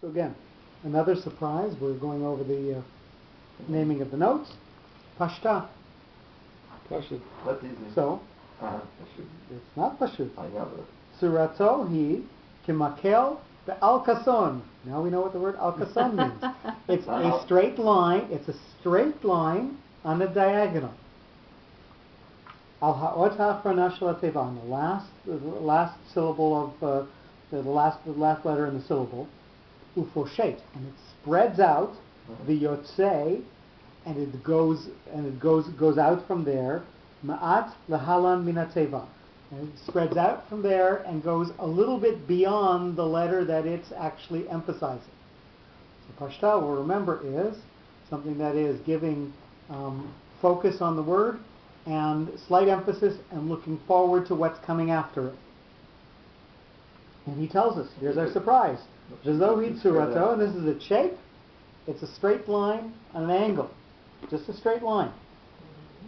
So again, another surprise. We're going over the naming of the notes. Pashta. Parshat. That's easy. So, Pashut. it's not Pashut. I know, but Surato hi kimakel be'al-kason. Now we know what the word al-kason means. It's a straight line. It's a straight line on a diagonal. Al ha'ot ha'achrona shel hateva, on the last syllable of the last letter in the syllable. Ufoshet, and it spreads out the yotze, and it goes out from there. Ma'at lehalan min hateva. And it spreads out from there and goes a little bit beyond the letter that it's actually emphasizing. So Pashta, we'll remember, is something that is giving focus on the word and slight emphasis and looking forward to what's coming after it. And he tells us, here's our surprise. V'zohi tzurato, and this is its shape. It's a straight line on an angle. Just a straight line.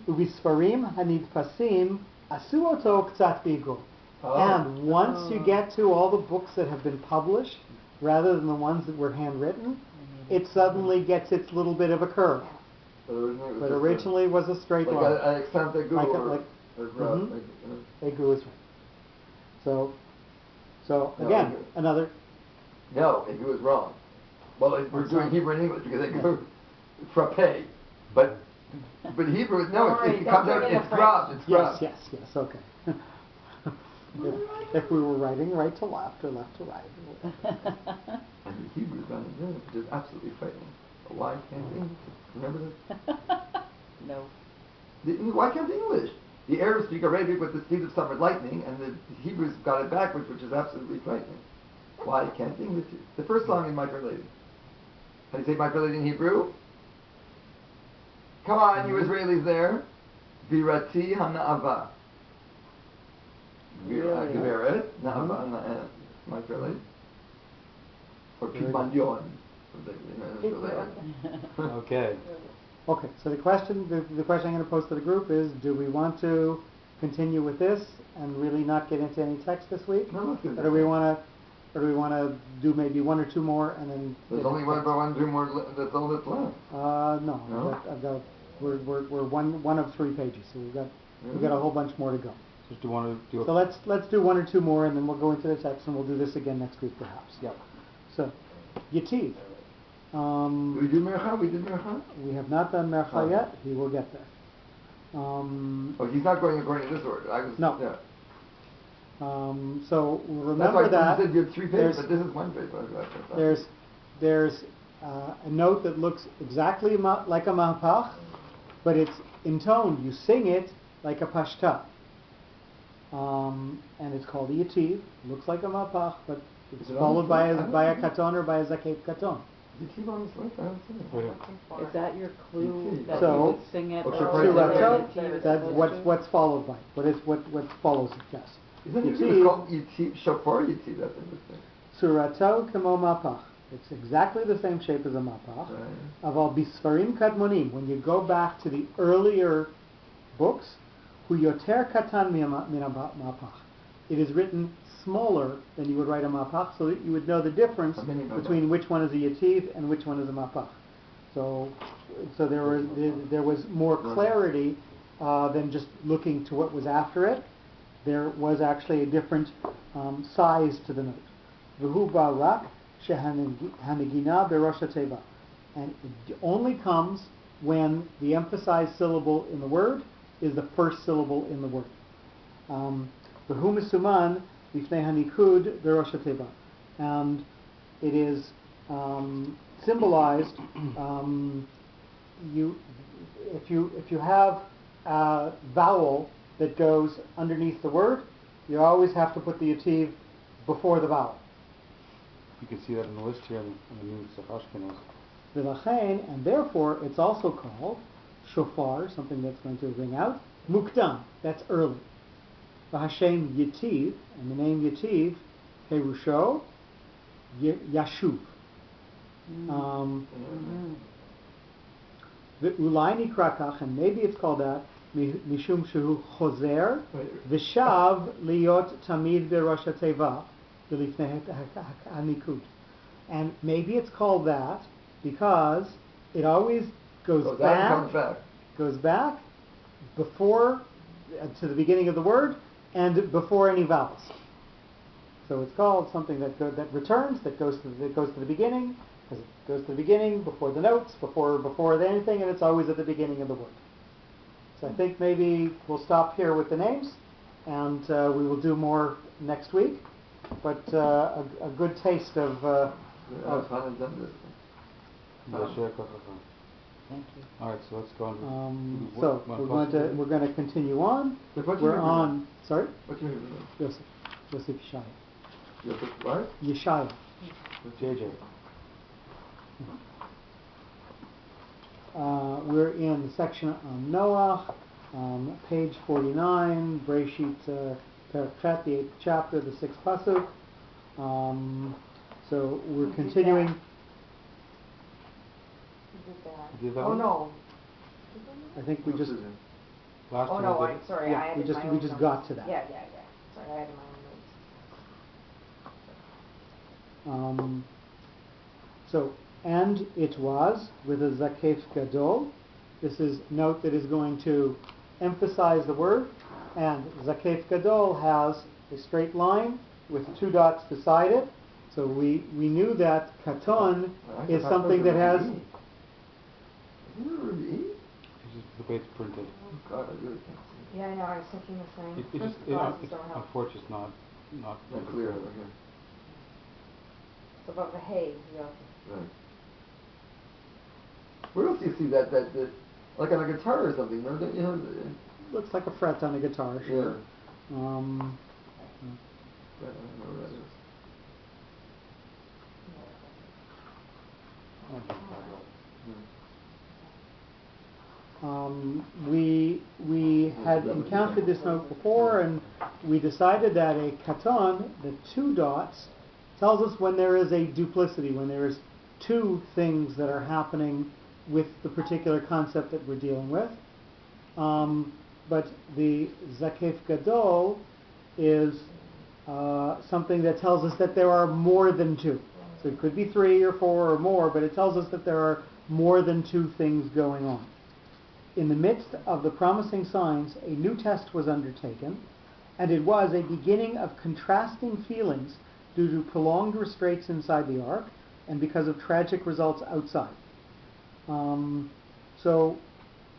Ubisfarim hanidpasim asuoto k'tzat bigul. And once you get to all the books that have been published, rather than the ones that were handwritten, it suddenly gets its little bit of a curve. But originally it was a straight line. Like Alexander Guru. Egu is right. So again, another. No, Egu is wrong. Well, we're doing Hebrew and English because Egu frappe, but Hebrew, no, it comes out, it's grab, it's grab. Yes, okay. if we were writing right to left or left to right. And the Hebrew is on it, which is absolutely frightening. Why can't English? Remember this? No. Why can't English? The Arabs speak Arabic with the speed of summer lightning, and the Hebrews got it backwards, which is absolutely frightening. Why can't English? The first song in My Fair Lady. How do you say My Fair Lady in Hebrew? Come on, you Israelis there. Virati hana'ava. Geveret, na'ava, My Fair Lady. Or Pigmalion. Okay. Okay, so the question I'm going to pose to the group is, do we want to continue with this and really not get into any text this week? No, or do we want to do maybe one or two more and then? There's only one, two more. That's all that's left. No. I've got we're one of 3 pages, so we've got a whole bunch more to go. Just do one or two. So let's do one or two more, and then we'll go into the text, and we'll do this again next week, perhaps. Yep. So, Yativ. We did Mercha? We have not done Mercha yet. He will get there. He's not going according to this order. No. Yeah. So remember that you said you had 3 pages, but this is 1 page. There's a note that looks exactly like a mahpach, but it's intoned. You sing it like a pashta. And it's called a yativ. Looks like a mahpach, but it's followed by a katon or by a zaket katon. Yativ on this list? I don't see it. Is that your clue that So, you would sing it? That's what's followed by. What follows it? Yes. Isn't it called Yativ? Shofar Yativ. That's interesting. Surato kamo mapach. It's exactly the same shape as a mapach. Aval bisfarim kadmonim. When you go back to the earlier books, hu yoter katan min mapach. It is written smaller than you would write a mapach, so that you would know the difference between which one is a yativ and which one is a mapach. So there was more clarity than just looking to what was after it. There was actually a different size to the note. V'hu ba'rak shehanegina berosh hateva, and it only comes when the emphasized syllable in the word is the first syllable in the word. V'hu misuman lifnei hanikud berosh hateva, and it is symbolized. If you have a vowel that goes underneath the word, you always have to put the yativ before the vowel. You can see that in the list here in the new Sachashkenaz. V'lachein, and therefore it's also called shofar, something that's going to ring out. Mukdam, that's early. V'hashem yativ, and the name yativ, perusho, yashuv. V'ulai nikra kach, and maybe it's called that, mishum shehu chozer, v'shav liot tamid berosh hateva, v'lifnei hanikud. And maybe it's called that because it always goes Goes out and back, comes back. goes back before to the beginning of the word and before any vowels. So it's called something that returns, that goes to the beginning, because it goes to the beginning before the notes, before anything, and it's always at the beginning of the word. So I think maybe we'll stop here with the names, and we will do more next week. But a good taste of Fun and done this. Mareh Yaakov. Thank you. All right, so let's go on. so we're going to continue on. What's We're your on. Sorry, What's your name? Yosef Yeshaya. What? Yeshaya. JJ. We're in the section on Noach, page 49, Breshit Parshat, the 8th chapter, the 6th pasuk. So we're continuing. Did that Oh one? no. I think we just Last Oh one no, we did I it. sorry, Yeah, I added we my just own got notes. to that. Yeah. Sorry, I added my own notes. So, and it was with a zakef gadol. This is note that is going to emphasize the word. And zakef gadol has a straight line with two dots beside it. So we knew that katon is something that has. Isn't it Ruby E? It's just the way it's printed. Oh God, I really can't see. Yeah, I know, I was thinking the same. It just, Glasses it's don't help. unfortunately it's not Not printed clear correctly. over here. It's above the hay, yeah. Right. Where else do you see that like on a guitar or something? No, don't you know? Looks like a fret on a guitar. Sure. I don't know where that is. We had encountered this note before, and we decided that a katon, the two dots, tells us when there is a duplicity, when there is two things that are happening with the particular concept that we're dealing with. But the zakef gadol is something that tells us that there are more than two. So it could be three or four or more, but it tells us that there are more than two things going on. In the midst of the promising signs, a new test was undertaken, and it was a beginning of contrasting feelings due to prolonged restraints inside the ark and because of tragic results outside. So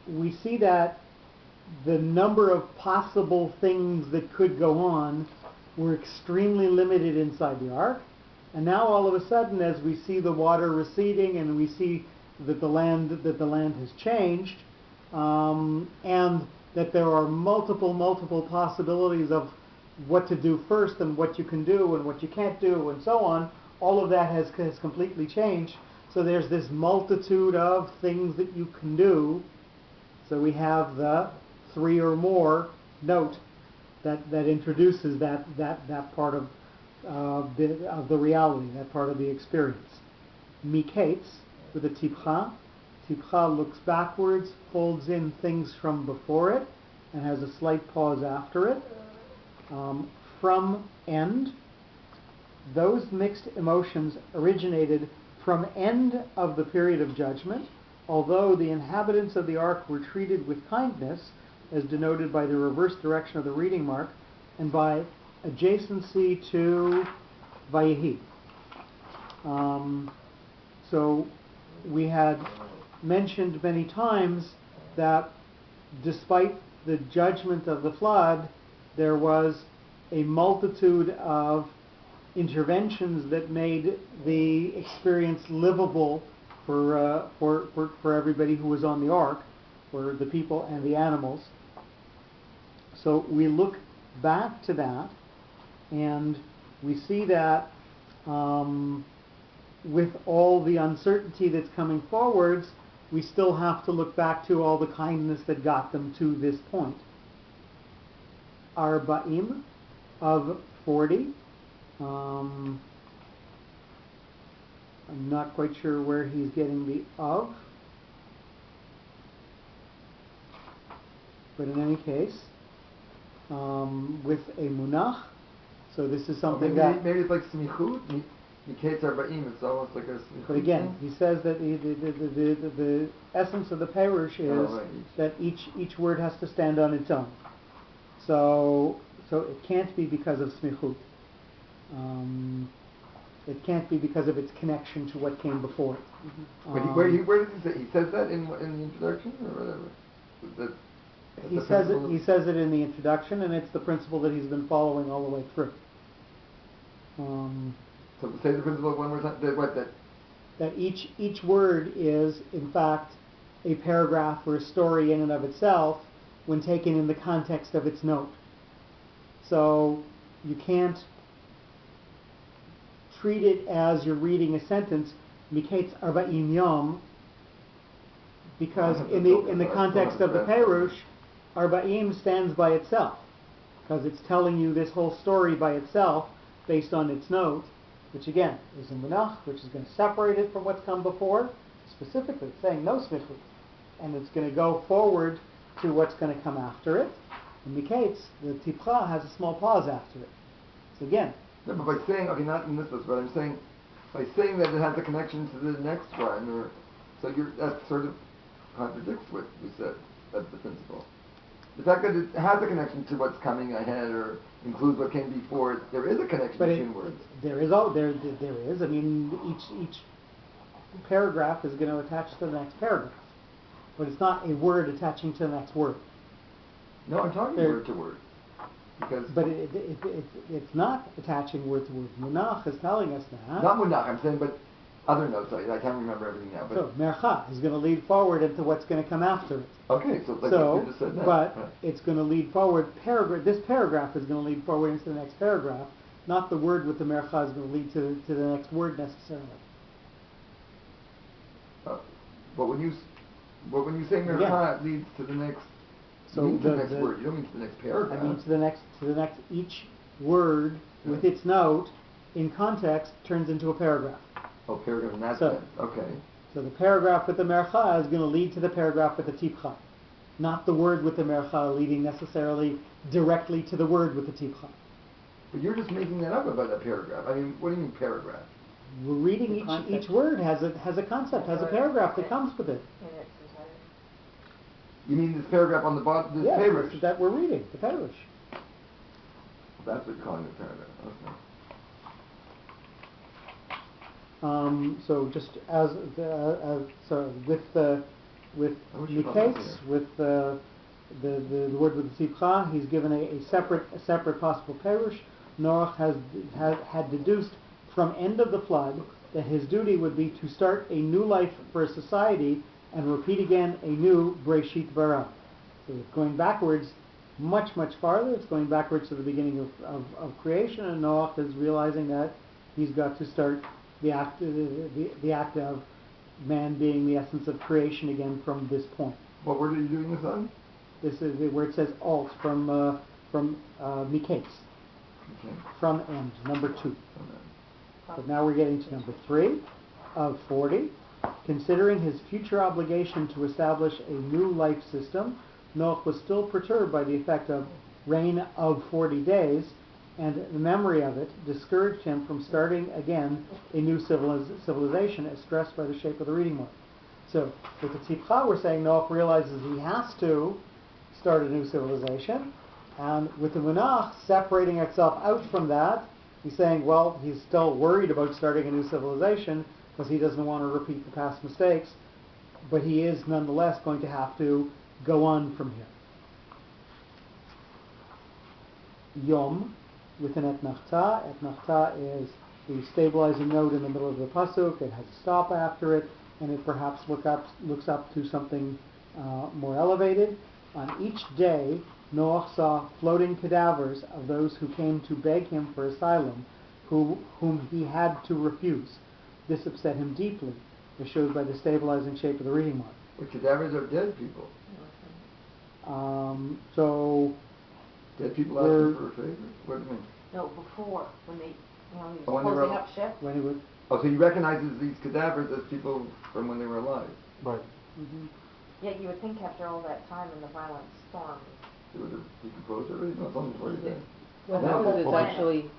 we see that the number of possible things that could go on were extremely limited inside the ark. And now all of a sudden, as we see the water receding and we see that the land has changed, and that there are multiple possibilities of what to do first and what you can do and what you can't do and so on, all of that has completely changed. So there's this multitude of things that you can do. So we have the three or more note that introduces that part of the reality, that part of the experience. Miketz with a tipcha. Tipcha looks backwards, folds in things from before it, and has a slight pause after it. From end, those mixed emotions originated from end of the period of judgment, although the inhabitants of the ark were treated with kindness, as denoted by the reverse direction of the reading mark, and by adjacency to Vayehi. So we had mentioned many times that despite the judgment of the flood, there was a multitude of interventions that made the experience livable for everybody who was on the ark, for the people and the animals. So we look back to that, and we see that with all the uncertainty that's coming forwards, we still have to look back to all the kindness that got them to this point. Arba'im of 40. I'm not quite sure where he's getting the of, but in any case, with a munach. So this is something maybe it's like smichut. Miketz Arba'im, it's almost like a... But again, he says that the essence of the Perush is that each word has to stand on its own. So it can't be because of smichut. It can't be because of its connection to what came before it. Where does he say? He says that in the introduction or whatever. He says it in the introduction, and it's the principle that he's been following all the way through. So say the principle one more time. That each word is in fact a paragraph or a story in and of itself when taken in the context of its note. So you can't treat it as you're reading a sentence, Miketz Arba'im Yom, because in the context of the Perush, Arba'im stands by itself, because it's telling you this whole story by itself based on its note, which again is a Munach, which is going to separate it from what's come before, specifically saying no smichut, and it's going to go forward to what's going to come after it. In Miketz, the Tipcha has a small pause after it. So again, no, but by saying, okay, not in this list, but I'm saying, by saying that it has a connection to the next one, or so that sort of contradicts what you said. That's the principle. The fact that it has a connection to what's coming ahead, or includes what came before it, there is a connection between words. There is. I mean, each paragraph is going to attach to the next paragraph, but it's not a word attaching to the next word. No, I'm talking word to word. But it's not attaching word to word. Munach is telling us that. Not Munach, I'm saying, but other notes. I can't remember everything now. But so Mercha is going to lead forward into what's going to come after it. Okay, so like you just said that. But right. it's going to lead forward. This paragraph is going to lead forward into the next paragraph. Not the word with the Mercha is going to lead to the next word necessarily. But when you say Mercha, it leads to the next. So you mean to the next word. You don't mean to the next paragraph. I mean to the next. Each word with its note in context turns into a paragraph. Oh, paragraph in that sense. Okay. So the paragraph with the Mercha is going to lead to the paragraph with the Tipcha, not the word with the Mercha leading necessarily directly to the word with the Tipcha. But you're just making that up about that paragraph. I mean, what do you mean paragraph? We're reading each word has a concept, has a paragraph that comes with it. You mean this paragraph on the bottom, this Perush? That we're reading, the Perush. That's what you're calling the paragraph. Okay. So just with Miketz, with the word with the Tzipcha, he's given a separate possible Perush. Noach had deduced from end of the flood that his duty would be to start a new life for a society and repeat again a new Breshit Bara. So it's going backwards much farther. It's going backwards to the beginning of creation, and Noach is realizing that he's got to start the act of man being the essence of creation again from this point. What word are you doing this on? This is where it says alt from Miketz. Okay. From end, number 2. But now we're getting to number 3 of 40. Considering his future obligation to establish a new life system, Noach was still perturbed by the effect of rain of 40 days, and the memory of it discouraged him from starting again a new civilization, as stressed by the shape of the reading mark. So with the Tzipcha, we're saying Noach realizes he has to start a new civilization, and with the Munach separating itself out from that, he's saying, well, he's still worried about starting a new civilization because he doesn't want to repeat the past mistakes, but he is nonetheless going to have to go on from here. Yom, with an etnachta. Etnachta is the stabilizing note in the middle of the pasuk. It has a stop after it, and it perhaps looks up to something more elevated. On each day, Noach saw floating cadavers of those who came to beg him for asylum, whom he had to refuse. This upset him deeply, as showed by the stabilizing shape of the reading mark. But cadavers are dead people. So dead people asking for a favor? What do you mean? No, before, when he was when they were closing up ship. When he was, so he recognizes these cadavers as people from when they were alive. Right. mm-hmm. Yet you would think after all that time in the violent storm. They would have decomposed already? No, it's only 40 days. Well, Now, because it's actually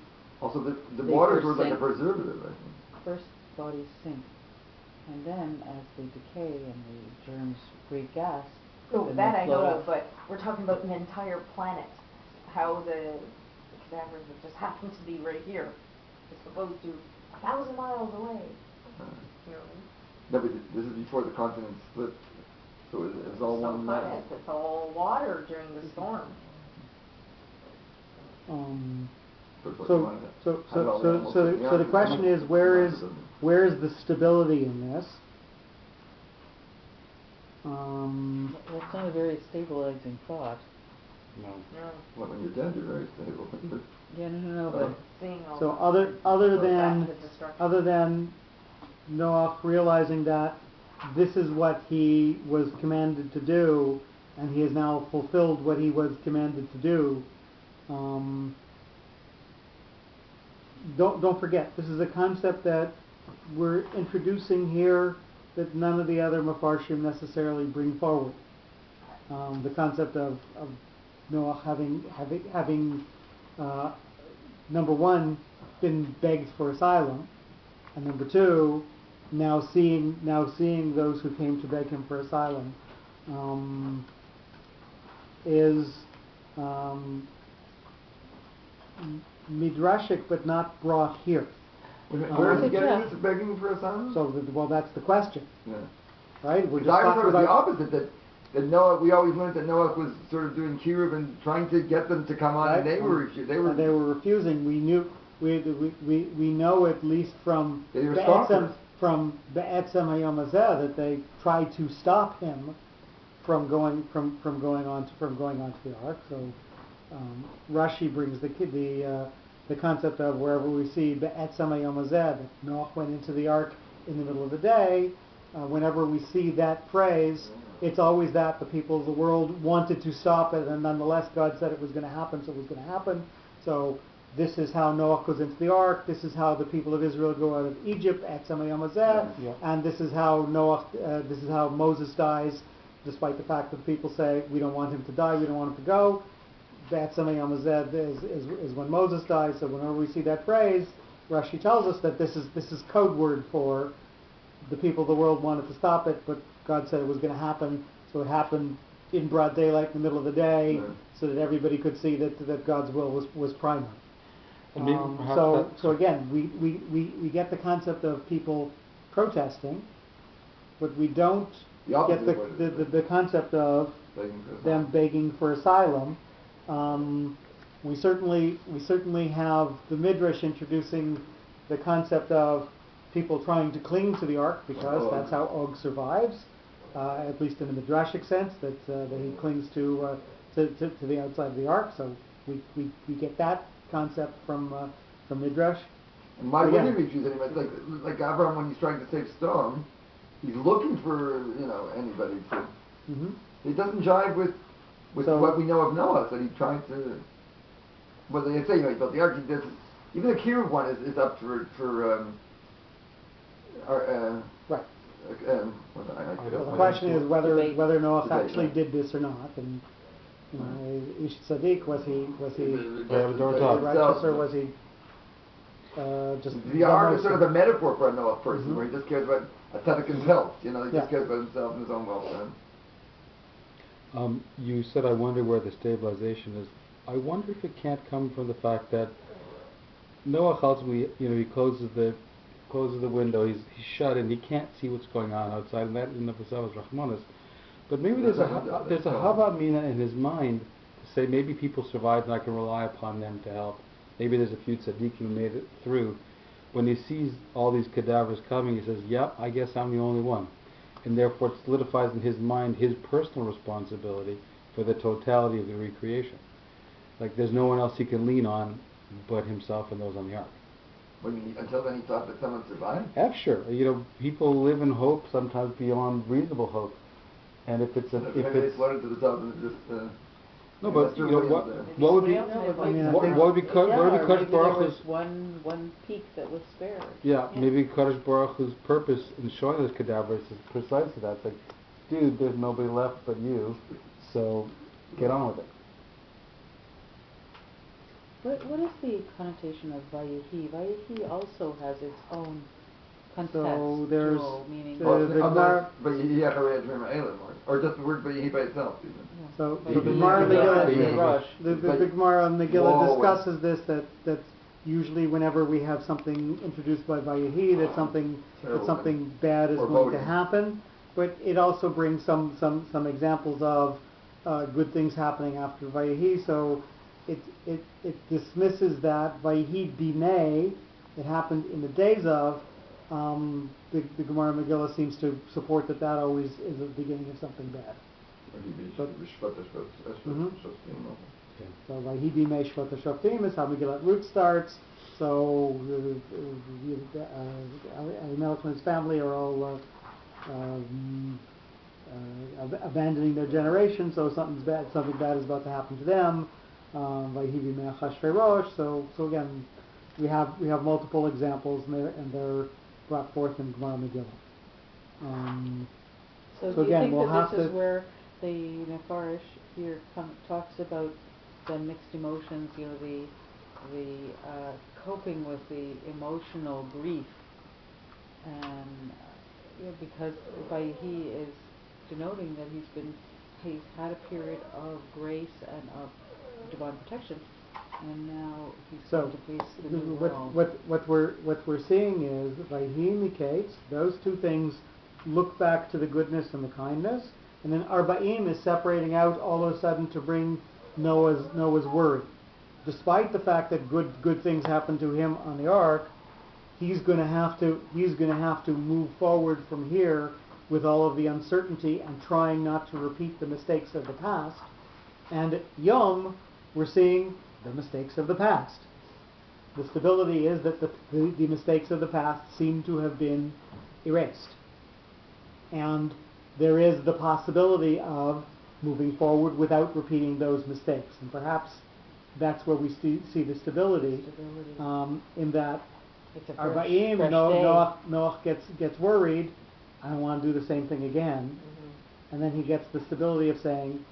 Also, the They waters first were like a sink. preservative, I think. First bodies sink, and then as they decay and the germs breathe gas, Oh, then that they I float know up. of, but we're talking about an entire planet. How the cadavers that just happen to be right here, as opposed to 1,000 miles away. You know, No, but this is before the continent split, so it was all one mass. yes, it's all water during the storm. So the question is, where is the stability in this? Well, it's not a very stabilizing thought. No. No, Well, when you're dead, you're very stable. Yeah, no, but seeing all So the- other goes back than to destruction. other than Noach realizing that this is what he was commanded to do, and he has now fulfilled what he was commanded to do. Don't forget, this is a concept that we're introducing here that none of the other Mefarshim necessarily bring forward. The concept of Noach having number one, been begged for asylum, and number two, now seeing those who came to beg him for asylum, is midrashic but not brought here. Where is he getting Yeah. this begging for asylum? So well, that's the question, Yeah. right? We're Because I talking thought it was the about opposite, that Noah, we always learned that Noah was sort of doing kiruv and trying to get them to come on, right? and they were refusing. We knew we know at least from They were Be'etzem scoffers. Hayom Hazeh that they tried to stop him from going onto the ark. So Rashi brings the concept of wherever we see Be'etzem Hayom Hazeh that Noach went into the ark in the middle of the day. Whenever we see that phrase, it's always that the people of the world wanted to stop it, and nonetheless God said it was going to happen, so it was going to happen. So this is how Noach goes into the ark. This is how the people of Israel go out of Egypt at Hayom Hazeh, Yeah. and this is how this is how Moses dies, despite the fact that people say we don't want him to die, we don't want him to go. At Hayom Hazeh is when Moses dies. So whenever we see that phrase, Rashi tells us that this is code word for the people of the world wanted to stop it, but God said it was going to happen, so it happened in broad daylight in the middle of the day, so that everybody could see that God's will was primary. And maybe perhaps So again, we get the concept of people protesting, but we don't The get opposite of what it is. the concept of begging for them asylum. begging for asylum. We certainly have the Midrash introducing the concept of people trying to cling to the ark because that's how Og survives, at least in a midrashic sense, that he clings to the outside of the ark. So we get that concept from Midrash. And why Again. wouldn't he refuse anybody? Like Abraham when he's trying to save Sodom, he's looking for anybody to. Mm-hmm. It doesn't jive with So- what we know of Noah. That he tried to. Well, they say he built the ark. He does. Even the kiruv one is up for Right. what So the question is whether Debate. Noach Debate, actually yeah. did this or not, and Ish Tzaddik, was he righteous or was he just The ark is sort of a almost- metaphor for a Noah person, Mhm. where he just cares about a tzaddik himself. He Yeah. just cares about himself and his own welfare. You said, I wonder where the stabilization is. I wonder if it can't come from the fact that Noah ultimately, he closes the window, he's shut in, he can't see what's going on outside, and that in of itself is Rahmanas. But maybe there's a Hava Mina in his mind to say maybe people survived and I can rely upon them to help. Maybe there's a few tzaddikim who made it through. When he sees all these cadavers coming, he says, yep, I guess I'm the only one. And therefore it solidifies in his mind his personal responsibility for the totality of the recreation. Like there's no one else he can lean on but himself and those on the ark. Until then, he thought that someone survived. Sure. People live in hope sometimes beyond reasonable hope. And if it's Maybe they floated to the top and just. no, but That's really what there. what would be Yeah, but I mean, I what think- would be Kadosh maybe there Baruch was Hu's one peak that was spared. maybe Kadosh Baruch Hu's purpose in showing those cadavers is precisely that. It's like, dude, there's nobody left but you, so get on with it. What is the connotation of Vayehi? Vayehi also has its own So there's contextual meaning. the Gemara. But you have to read or just the word Vayehi by itself, even. So Vayehi the Gemara in Megillah- Megillah, the Gemara in Megillah Whoa. discusses this, that usually whenever we have something introduced by Vayehi, that something bad is Or going to voting. happen. But it also brings some examples of good things happening after Vayehi. So it dismisses that Vayehi Bimei, it happened in the days of. The Gemara Megillah seems to support that always is the beginning of something bad. So Vayehi Bimei Shvat HaShoftim is how Megillat Ruth starts. So Elimelech and his family are all abandoning their generation. So something bad is about to happen to them. Vayehi Bimei Achashverosh. So again, we have multiple examples, and they're brought forth in Gemara Megillah. So So do you again, think we'll that have this is to- where the Nefarish here talks about the mixed emotions, the coping with the emotional grief, and because Vayehi is denoting that he's had a period of grace and of divine protection, and now he's going to face the new world. What we're seeing is that Vayehi indicates those two things look back to the goodness and the kindness, and then Arba'im is separating out all of a sudden to bring Noah's worry. Despite the fact that good things happen to him on the ark, he's going to have to move forward from here with all of the uncertainty and trying not to repeat the mistakes of the past. And at Yom, we're seeing the mistakes of the past. The stability is that the mistakes of the past seem to have been erased. And there is the possibility of moving forward without repeating those mistakes. And perhaps that's where we see the stability. In that It's a Arba'im, fresh day. Noach gets worried, I don't want to do the same thing again. Mm-hmm. And then he gets the stability of saying,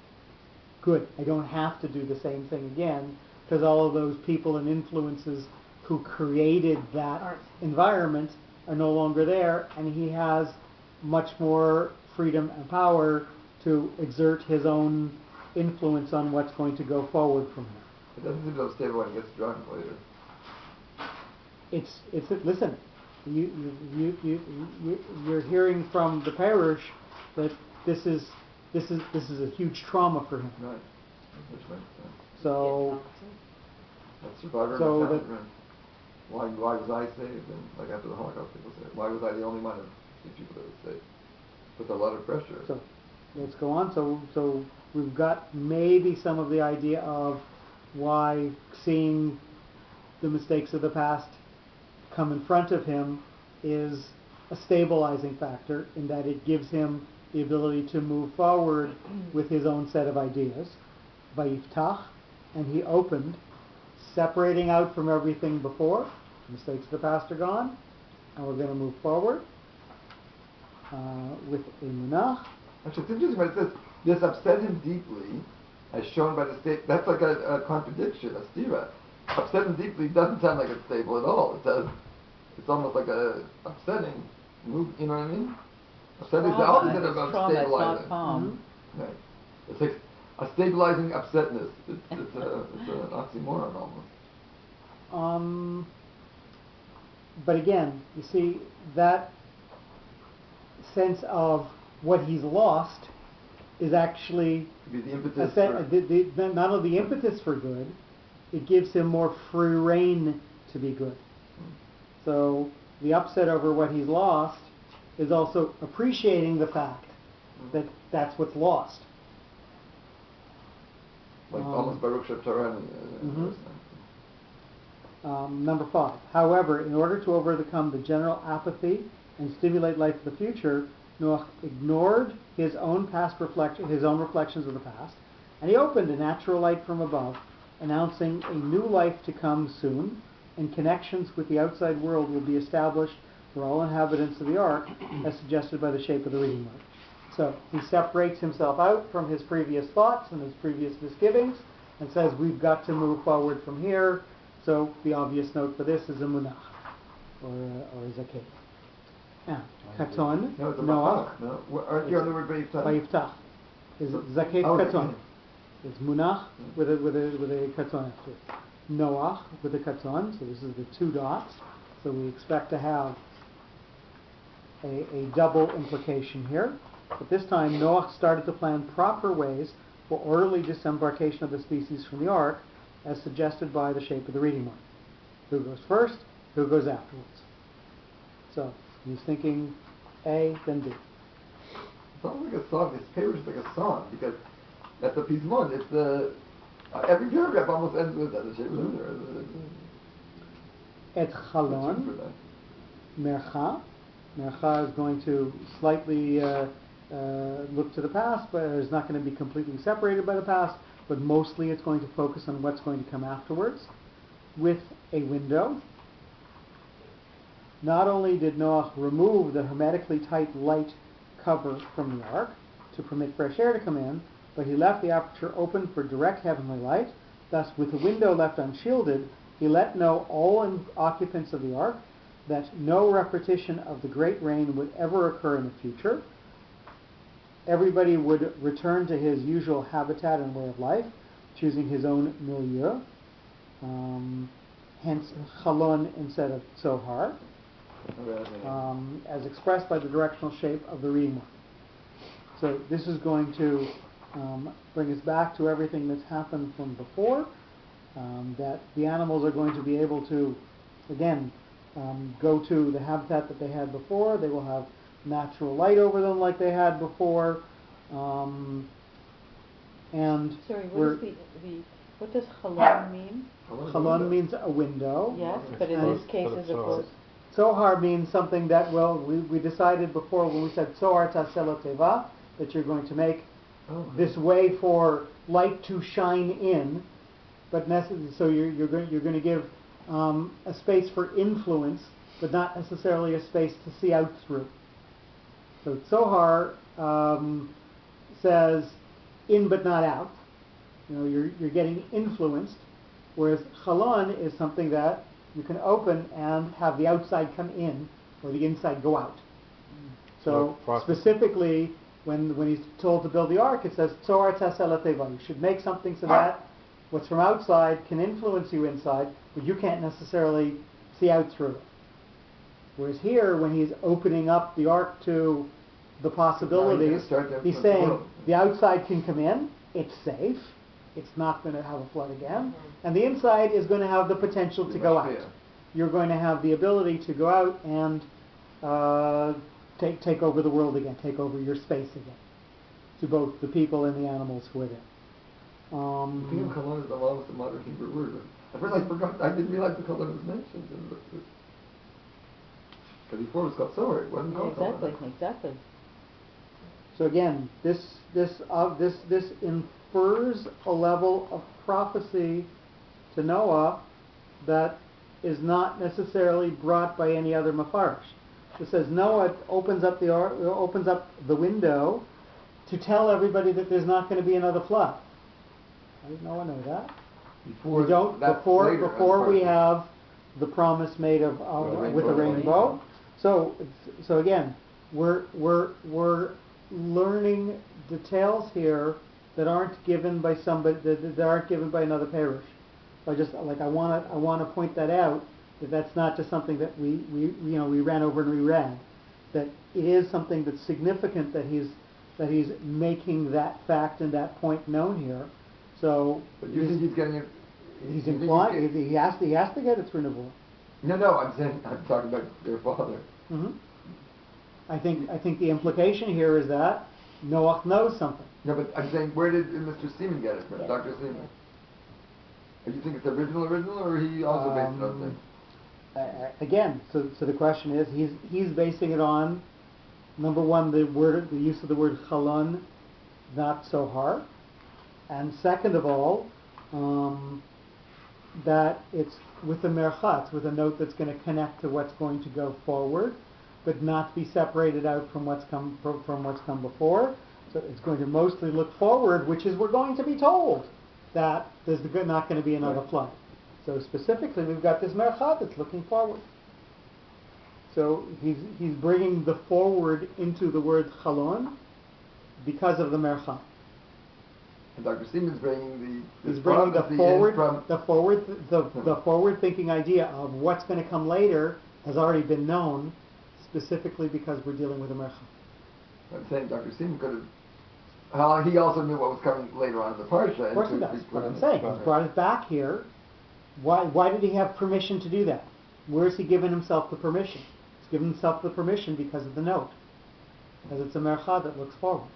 good, I don't have to do the same thing again, because all of those people and influences who created that environment are no longer there, and he has much more freedom and power to exert his own influence on what's going to go forward from here. It doesn't seem so stable when he gets drunk later. Listen, you're hearing from the parish that this is a huge trauma for him. Right. Which makes sense. So That's survivor So mentality, right? Why was I saved? And like after the Holocaust, people say, why was I the only one of these people that was saved? Puts a lot of pressure. So let's go on. So we've got maybe some of the idea of why seeing the mistakes of the past come in front of him is a stabilizing factor in that it gives him the ability to move forward with his own set of ideas. Vayiftach, and he opened, separating out from everything before. The mistakes of the past are gone, and we're going to move forward with Emunah. Actually, it's interesting when it says, this upset him deeply, as shown by the state. That's like a contradiction, a stira. Upset him deeply doesn't sound like it's stable at all. It says, it's almost like a upsetting move, you know what I mean? Upsetting is the opposite of Trauma, it's stabilizing. not calm. Right. It's like a stabilizing upsetness. It's an oxymoron almost. But again, you see, that sense of what he's lost is actually Could be the impetus for, not only the impetus for good, it gives him more free reign to be good. So the upset over what he's lost is also appreciating the fact that that's what's lost. like almost Baruch Sheptaran. Number 5. However, in order to overcome the general apathy and stimulate life for the future, Noach ignored his own reflections of the past, and he opened a natural light from above, announcing a new life to come soon, and connections with the outside world will be established for all inhabitants of the ark, as suggested by the shape of the reading mark. So he separates himself out from his previous thoughts and his previous misgivings, and says we've got to move forward from here. So the obvious note for this is a munach, or a zakeh. Now, katon, No, it's a Noach, machach. No, aren't you on the word Vayiftach? Vayiftach, is zakeh Oh, katon. okay. It's munach with a katon after it. Noach with a katon, so this is the two dots. So we expect to have a double implication here. But this time Noach started to plan proper ways for orderly disembarkation of the species from the ark, as suggested by the shape of the reading mark. Who goes first? Who goes afterwards? So he's thinking A, then B. It sounds like a song. This parish is like a song because that's the pismon. It's the every paragraph almost ends with that. The shape of Et chalon, mercha. Mercha is going to slightly look to the past, but it's not going to be completely separated by the past, but mostly it's going to focus on what's going to come afterwards, with a window. Not only did Noach remove the hermetically tight light cover from the ark to permit fresh air to come in, but he left the aperture open for direct heavenly light. Thus, with the window left unshielded, he let know all occupants of the ark that no repetition of the great rain would ever occur in the future. Everybody would return to his usual habitat and way of life, choosing his own milieu. Hence, chalon instead of tzohar, as expressed by the directional shape of the reading mark. So this is going to bring us back to everything that's happened from before, that the animals are going to be able to, again, go to the habitat that they had before. They will have natural light over them like they had before. And Sorry, what does chalon mean? chalon means a window. Yes, but in this case as opposed... Tzohar means something that, well, we decided before when we said Tzohar Taselo Teva, that you're going to make this way for light to shine in, but so you're going to give a space for influence, but not necessarily a space to see out through. So Tzohar says in but not out. You know, you're getting influenced, whereas Chalon is something that you can open and have the outside come in or the inside go out. So specifically, when he's told to build the ark, it says Tzohar Tasel Teva. You should make something so that what's from outside can influence you inside, but you can't necessarily see out through it. Whereas here, when he's opening up the ark to the possibilities, he's saying the outside can come in, it's safe, it's not going to have a flood again, and the inside is going to have the potential to go out. You're going to have the ability to go out and take over the world again, take over your space again, to both the people and the animals who are there. The thing of Chalon is almost a modern Hebrew word. At first I forgot, I didn't realize the Chalon was mentioned. Because before it was called Tzohar, it wasn't called Chalon. Exactly. So again, this infers a level of prophecy to Noah that is not necessarily brought by any other mafarish. It says Noah opens up the window to tell everybody that there's not going to be another flood. How did Noah know that? Before we have the promise made of with a rainbow. So again, we're learning details here that aren't given by somebody, that aren't given by another parish. So I want to point that out, that that's not just something that we ran over and reread. That it is something that's significant that he's making that fact and that point known here. So but you think he's getting it? He's implying he has to get it through Nebuah. No, I'm talking about their father. Mm-hmm. I think the implication here is that Noach knows something. No, but I'm saying, where did Mr. Seaman get it from? Yeah. Dr. Seaman? Do you think it's original, or he also based it on things? Again, so the question is, he's basing it on, number one, the use of the word chalon, not so hard, and second of all, that it's with a merchat, with a note that's going to connect to what's going to go forward, but not be separated out from what's come before. So it's going to mostly look forward, which is we're going to be told that there's not going to be another Right. flood. So specifically, we've got this mercha that's looking forward. So he's bringing the forward into the word chalon because of the mercha. And Dr. Siemens bringing He's the bringing the prophecy forward, in from the forward-thinking idea of what's going to come later has already been known, specifically because we're dealing with a mercha. I'm saying Dr. Siemens could have. He also knew what was coming later on in the parsha. Of course he does. But I'm saying he's brought it back here. Why did he have permission to do that? Where's he given himself the permission? He's given himself the permission because of the note, because it's a mercha that looks forward.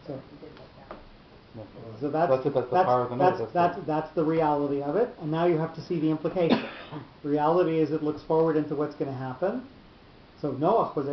So, so that's the power of the note. that's the reality of it. And now you have to see the implication. The reality is it looks forward into what's going to happen. So Noach was